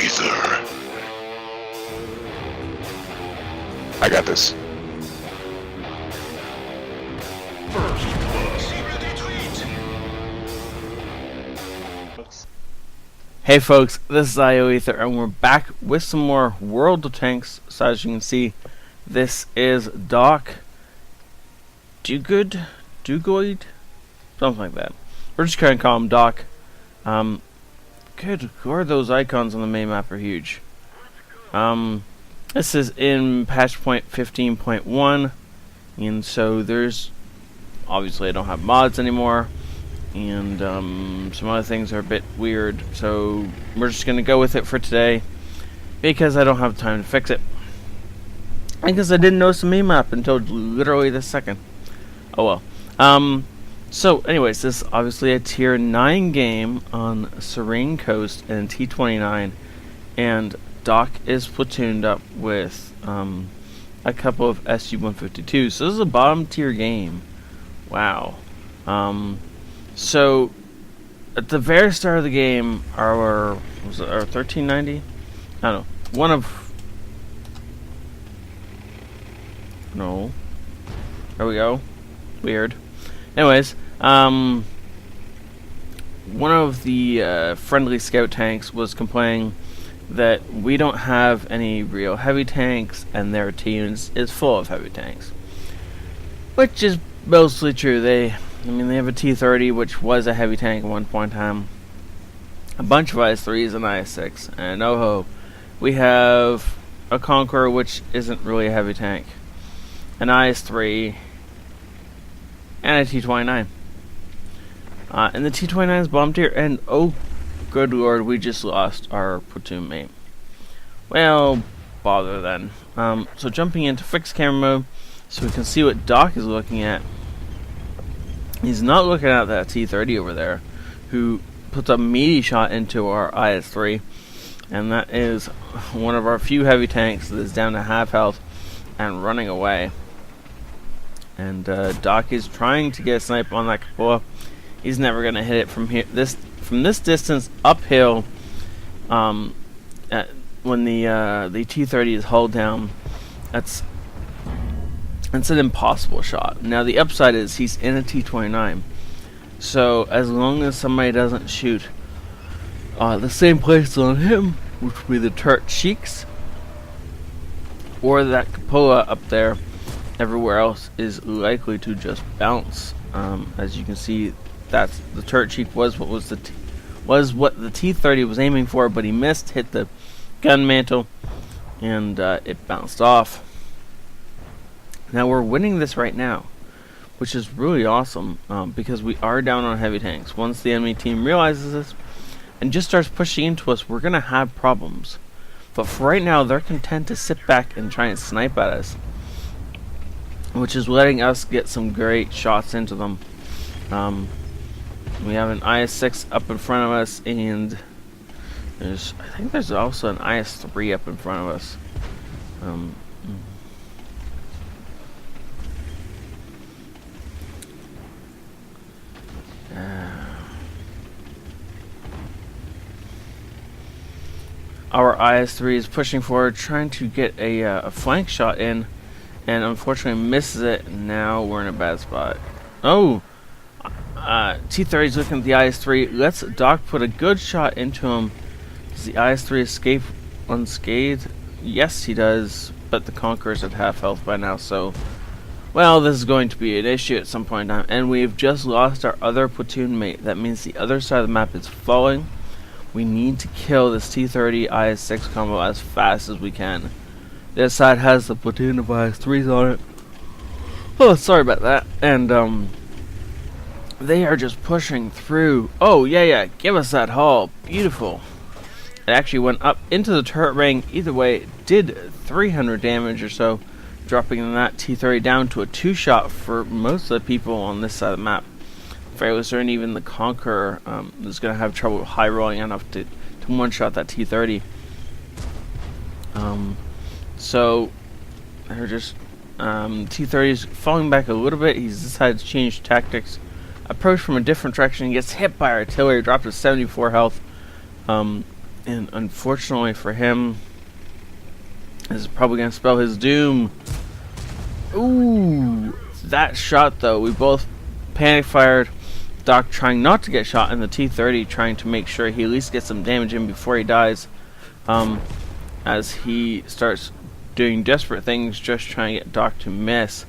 ioEther. I got this. Hey folks, this is ioEther, and we're back with some more World of Tanks. So as you can see, this is Doc Dugoid, something like that. We're just gonna call him Doc. Good lord, those icons on the main map are huge. This is in patch point 15.1, and so there's obviously I don't have mods anymore. And some other things are a bit weird, so we're just gonna go with it for today because I don't have time to fix it, and because I didn't notice the main map until literally this second. Oh well. So anyways, this is obviously a tier 9 game on Serene Coast and T29, and Doc is platooned up with a couple of SU-152s. So this is a bottom tier game. Wow. So, at the very start of the game, our 1390? I don't know. No. There we go. Weird. Anyways, one of the friendly scout tanks was complaining that we don't have any real heavy tanks, and their team is full of heavy tanks. Which is mostly true. They have a T30, which was a heavy tank at one point in time, a bunch of IS-3s and IS-6, and oh ho, we have a Conqueror, which isn't really a heavy tank, an IS-3, and a T29. And the T29 is bombed here, and oh good lord, we just lost our platoon mate. Well, bother then. So jumping into fixed camera mode, so we can see what Doc is looking at. He's not looking at that T30 over there, who puts a meaty shot into our IS-3, and that is one of our few heavy tanks that is down to half health and running away. And Doc is trying to get a snipe on that cupola. He's never going to hit it from here. From this distance uphill. When the T30 is hulled down, it's an impossible shot. Now the upside is he's in a T29, so as long as somebody doesn't shoot the same place on him, which would be the turret cheeks or that cupola up there, everywhere else is likely to just bounce. As you can see, that's the turret cheek was what the T30 was aiming for, but he missed, hit the gun mantle, and it bounced off. Now we're winning this right now, which is really awesome, because we are down on heavy tanks. Once the enemy team realizes this and just starts pushing into us, we're going to have problems. But for right now, they're content to sit back and try and snipe at us, which is letting us get some great shots into them. We have an IS-6 up in front of us, and I think there's also an IS-3 up in front of us. Our IS-3 is pushing forward, trying to get a flank shot in, and unfortunately misses it. Now we're in a bad spot. Oh! T30 is looking at the IS-3. Let's Doc put a good shot into him. Does the IS-3 escape unscathed? Yes, he does, but the Conqueror's at half health by now, so... Well, this is going to be an issue at some point in time, and we've just lost our other platoon mate. That means the other side of the map is falling. We need to kill this T30 IS-6 combo as fast as we can. This side has the platoon of IS-3s on it. Oh, sorry about that. And they are just pushing through. Oh yeah, give us that hull. Beautiful. It actually went up into the turret ring. Either way, it did 300 damage or so, dropping that T30 down to a 2-shot for most of the people on this side of the map. Fairly certain even the Conqueror is going to have trouble high rolling enough to one-shot that T30. So they're just T30 is falling back a little bit. He's decided to change tactics, approach from a different direction. He gets hit by artillery, dropped to 74 health, and And unfortunately for him, this is probably going to spell his doom. Ooh, that shot though, we both panic fired. Doc trying not to get shot, and the T30 trying to make sure he at least gets some damage in before he dies. As he starts doing desperate things, just trying to get Doc to miss.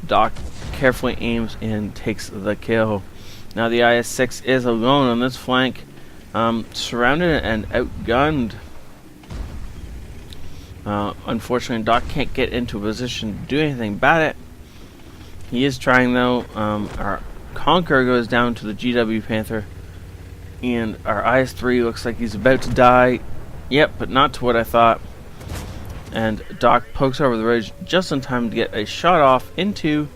Doc carefully aims and takes the kill. Now the IS-6 is alone on this flank, surrounded and outgunned. Unfortunately, Doc can't get into a position to do anything about it. He is trying though. Our Conqueror goes down to the GW Panther, and our IS-3 looks like he's about to die. Yep, but not to what I thought. And Doc pokes over the ridge just in time to get a shot off into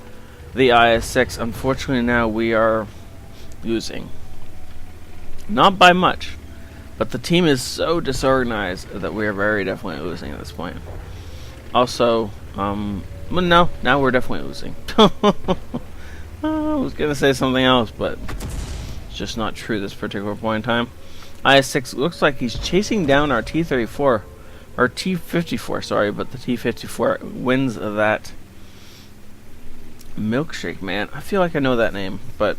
the IS-6. Unfortunately, now we are losing. Not by much, but the team is so disorganized that we are very definitely losing at this point. Also, well, no, now we're definitely losing. I was going to say something else, but it's just not true this particular point in time. IS-6 looks like he's chasing down our T-34, or T-54, sorry, but the T-54 wins that milkshake, man. I feel like I know that name, but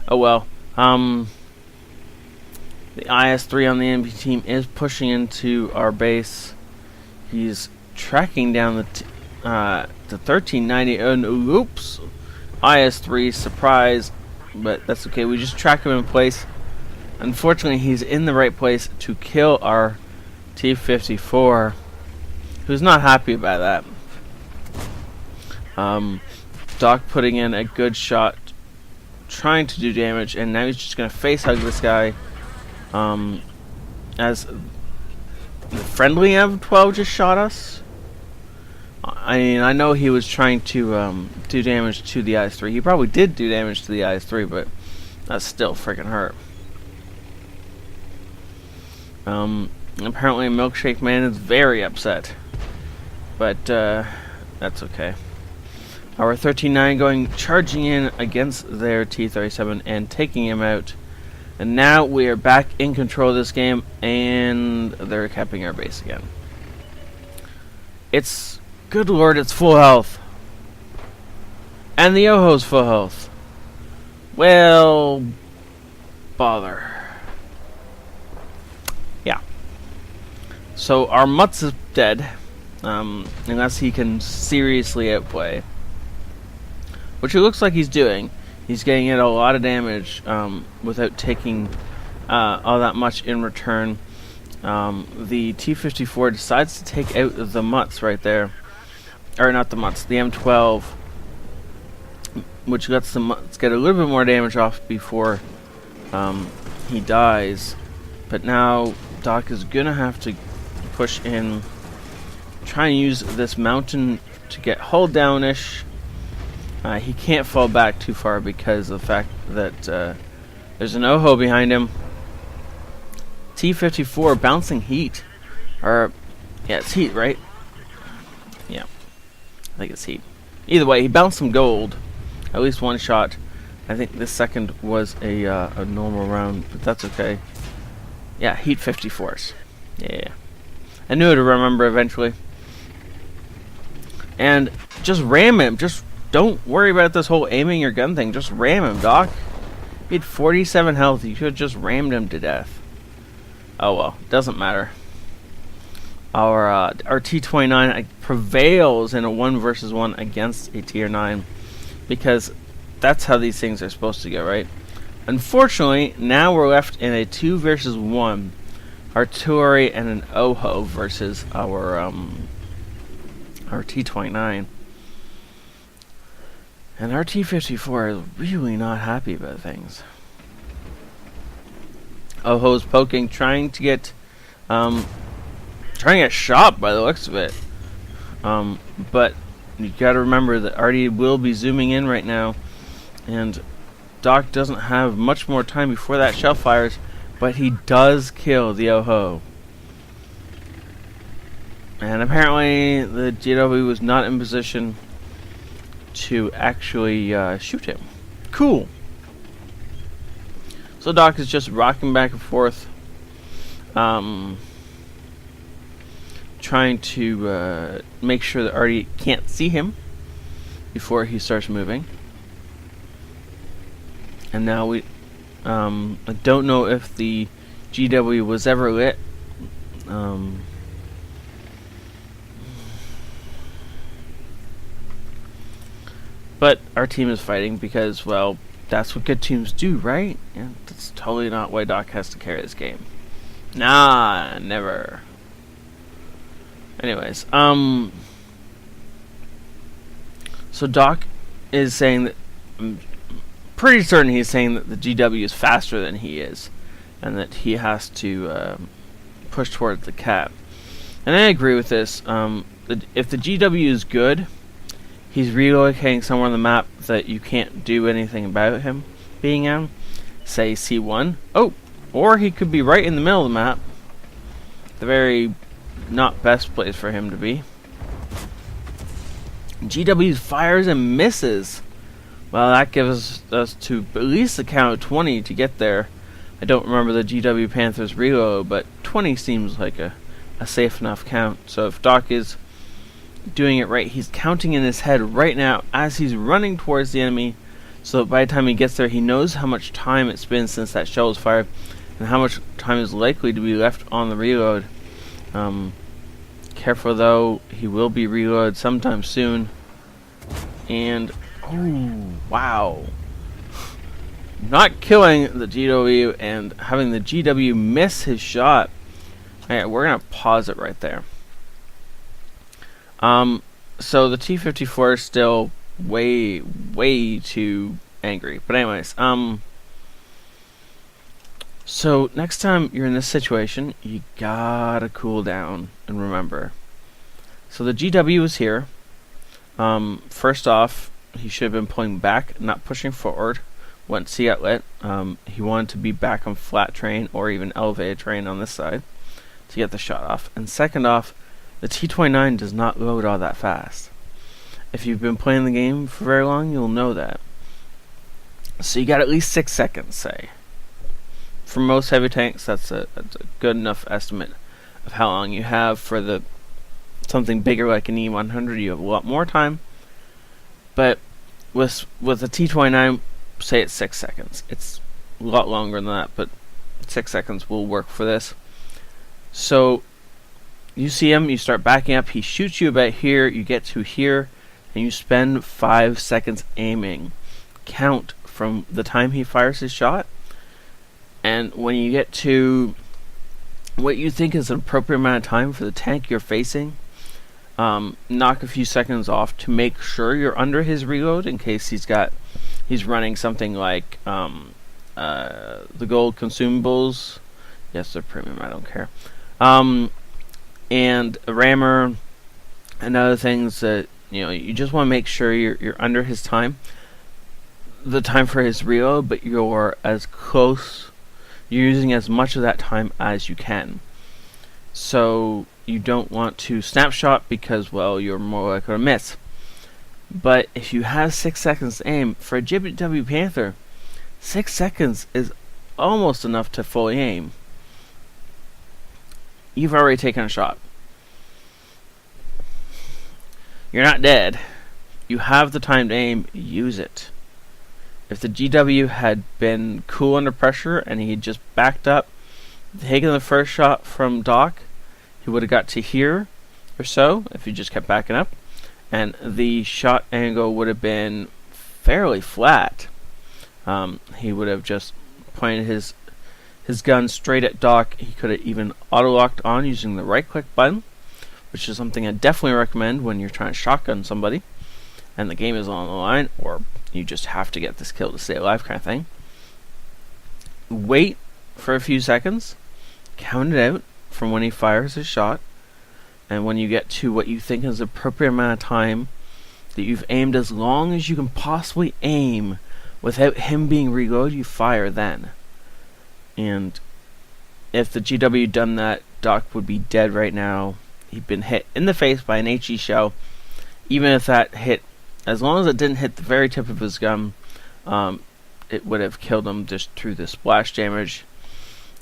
oh well. The IS-3 on the enemy team is pushing into our base. He's tracking down the 1390, and oops, IS-3 surprise, but that's okay. We just track him in place. Unfortunately, he's in the right place to kill our T-54, who's not happy about that. Doc putting in a good shot, trying to do damage, and now he's just going to face hug this guy. As the friendly M12 just shot us. I mean, I know he was trying to do damage to the IS-3. He probably did do damage to the IS-3, but that's still freaking hurt. Apparently Milkshake Man is very upset, but that's okay. Our 13-9 going charging in against their T-37 and taking him out. And now we are back in control of this game, and they're capping our base again. It's, good lord, it's full health. And the Yoho's full health. Well, bother. Yeah. So our Mutz is dead, unless he can seriously outplay. Which it looks like he's doing. He's getting in a lot of damage without taking all that much in return. The T-54 decides to take out the Mutz right there. Or not the Mutz, the M12. Which lets the Mutz get a little bit more damage off before he dies. But now Doc is going to have to push in. Try and use this mountain to get hull down-ish. He can't fall back too far because of the fact that there's an Oho behind him. T-54 bouncing heat. Or, yeah, it's heat, right? Yeah, I think it's heat. Either way, he bounced some gold. At least one shot. I think this second was a normal round, but that's okay. Yeah, heat 54s. Yeah. I knew to remember eventually. And just ram him. Just don't worry about this whole aiming your gun thing. Just ram him, Doc. He had 47 health. You could have just rammed him to death. Oh well, doesn't matter. Our T29 prevails in a 1 versus 1 against a tier 9 because that's how these things are supposed to go, right? Unfortunately, now we're left in a 2 versus 1 artillery and an Oho versus our T29. And our T-54 is really not happy about things. Oho's poking, trying to get shot by the looks of it. But you gotta remember that Artie will be zooming in right now, and Doc doesn't have much more time before that shell fires, but he does kill the Oho. And apparently the GW was not in position to actually shoot him. Cool. So Doc is just rocking back and forth. trying to make sure that Artie can't see him before he starts moving. And now I don't know if the GW was ever lit. But our team is fighting because, well, that's what good teams do, right? Yeah, that's totally not why Doc has to carry this game. Nah, never. Anyways, so Doc is saying that, I'm pretty certain he's saying that the GW is faster than he is, and that he has to push towards the cap. And I agree with this. If the GW is good, he's relocating somewhere on the map that you can't do anything about him being in. Say C1. Oh, or he could be right in the middle of the map. The very not best place for him to be. GW fires and misses. Well, that gives us to at least a count of 20 to get there. I don't remember the GW Panthers reload, but 20 seems like a safe enough count. So if Doc is doing it right, he's counting in his head right now as he's running towards the enemy, so that by the time he gets there, he knows how much time it's been since that shell was fired and how much time is likely to be left on the reload. Careful though, he will be reloaded sometime soon. And oh wow, not killing the GW and having the GW miss his shot. Alright, we're gonna pause it right there. So the T-54 is still way too angry. But anyways, so next time you're in this situation, you gotta cool down and remember. So the GW is here. First off, he should have been pulling back, not pushing forward once he got lit. He wanted to be back on flat terrain or even elevated terrain on this side to get the shot off. And second off, the T29 does not load all that fast. If you've been playing the game for very long, you'll know that. So you got at least 6 seconds, say. For most heavy tanks, that's a good enough estimate of how long you have. For something bigger like an E100, you have a lot more time. But with a T29, say it's 6 seconds. It's a lot longer than that, but 6 seconds will work for this. So you see him, you start backing up, he shoots you about here, you get to here, and you spend 5 seconds aiming. Count from the time he fires his shot, and when you get to what you think is an appropriate amount of time for the tank you're facing, knock a few seconds off to make sure you're under his reload in case he's running something like the gold consumables. Yes, they're premium, I don't care. And a rammer and other things that you just want to make sure you're under his time, the time for his reload, but you're using as much of that time as you can. So you don't want to snapshot because, well, you're more likely to miss. But if you have 6 seconds to aim, for a GW Panther, 6 seconds is almost enough to fully aim. You've already taken a shot. You're not dead. You have the time to aim, use it. If the GW had been cool under pressure and he had just backed up, taken the first shot from Doc, he would have got to here or so if he just kept backing up, and the shot angle would have been fairly flat. He would have just pointed his gun straight at Doc. He could have even auto-locked on using the right-click button, which is something I definitely recommend when you're trying to shotgun somebody and the game is on the line, or you just have to get this kill to stay alive kind of thing. Wait for a few seconds, count it out from when he fires his shot, and when you get to what you think is the appropriate amount of time that you've aimed as long as you can possibly aim without him being reloaded, you fire then. And if the GW done that, Doc would be dead right now. He'd been hit in the face by an HE shell. Even if that hit, as long as it didn't hit the very tip of his gun, it would have killed him just through the splash damage.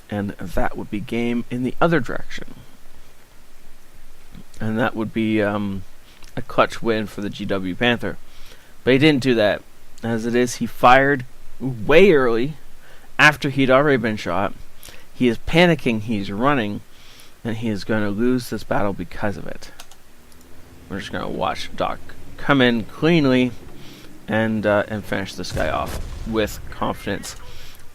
and that would be game in the other direction. And that would be a clutch win for the GW Panther. But he didn't do that. As it is, he fired way early after he'd already been shot. He is panicking, he's running, and he is going to lose this battle because of it. We're just going to watch Doc come in cleanly and finish this guy off with confidence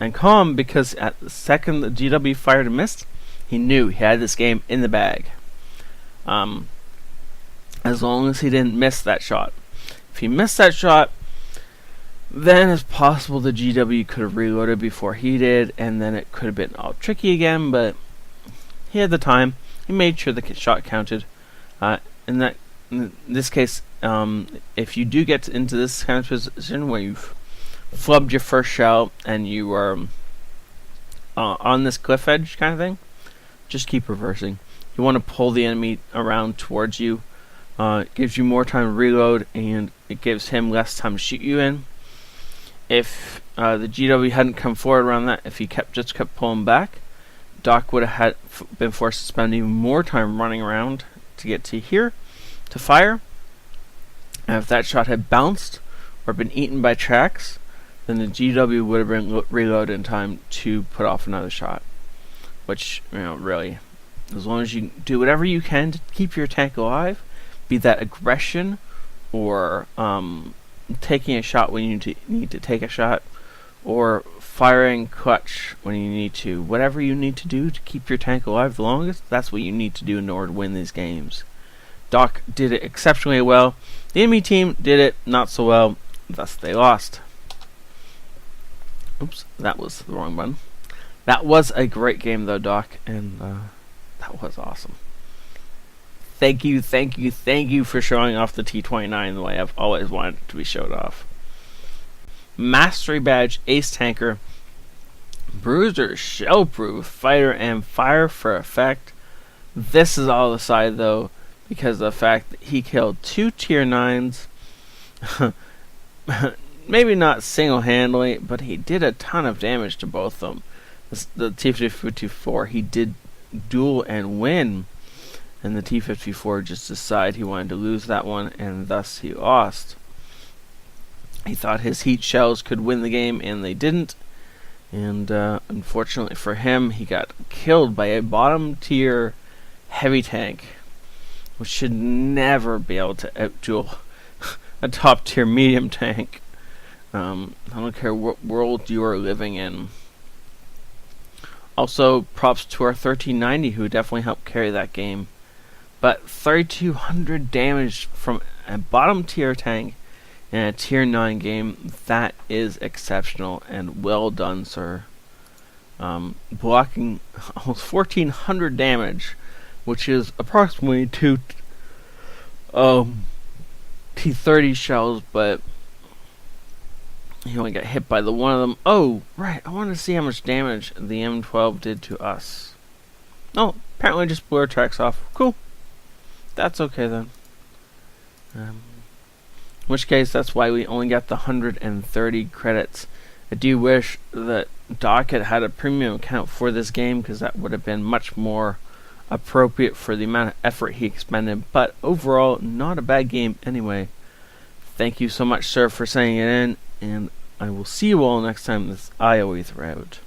and calm, because at the second the GW fired and missed, he knew he had this game in the bag. As long as he didn't miss that shot. If he missed that shot, then it's possible the GW could have reloaded before he did, and then it could have been all tricky again, but he had the time. He made sure the shot counted. In this case, if you do get into this kind of position where you've flubbed your first shell and you are on this cliff edge kind of thing, just keep reversing. You want to pull the enemy around towards you. It gives you more time to reload, and it gives him less time to shoot you in. If the GW hadn't come forward around that, if he just kept pulling back, Doc would have been forced to spend even more time running around to get to here to fire. And if that shot had bounced or been eaten by tracks, then the GW would have been reloaded in time to put off another shot. Which, really, as long as you do whatever you can to keep your tank alive, be that aggression or taking a shot when you need to take a shot, or firing clutch when you need to. Whatever you need to do to keep your tank alive the longest, that's what you need to do in order to win these games. Doc did it exceptionally well. The enemy team did it not so well, thus they lost. Oops, that was the wrong button. That was a great game though, Doc, and that was awesome. Thank you for showing off the T29 the way I've always wanted it to be showed off. Mastery Badge, Ace Tanker, Bruiser, Shellproof, Fighter, and Fire for Effect. This is all aside though, because of the fact that he killed 2 Tier 9s. Maybe not single-handedly, but he did a ton of damage to both of them. The T-54, he did duel and win. And the T-54 just decided he wanted to lose that one, and thus he lost. He thought his heat shells could win the game, and they didn't. And unfortunately for him, he got killed by a bottom-tier heavy tank, which should never be able to outduel a top-tier medium tank. I don't care what world you are living in. Also, props to our 1390, who definitely helped carry that game. But 3,200 damage from a bottom tier tank in a tier 9 game, that is exceptional and well done, sir. Blocking almost 1,400 damage, which is approximately 2 T30 shells, but he only got hit by the one of them. Oh, right, I want to see how much damage the M12 did to us. Oh, apparently just blew our tracks off. Cool. That's okay then. In which case, that's why we only got the 130 credits. I do wish that Doc had a premium account for this game, because that would have been much more appropriate for the amount of effort he expended. But overall, not a bad game anyway. Thank you so much, sir, for sending it in, and I will see you all next time this ioEther out.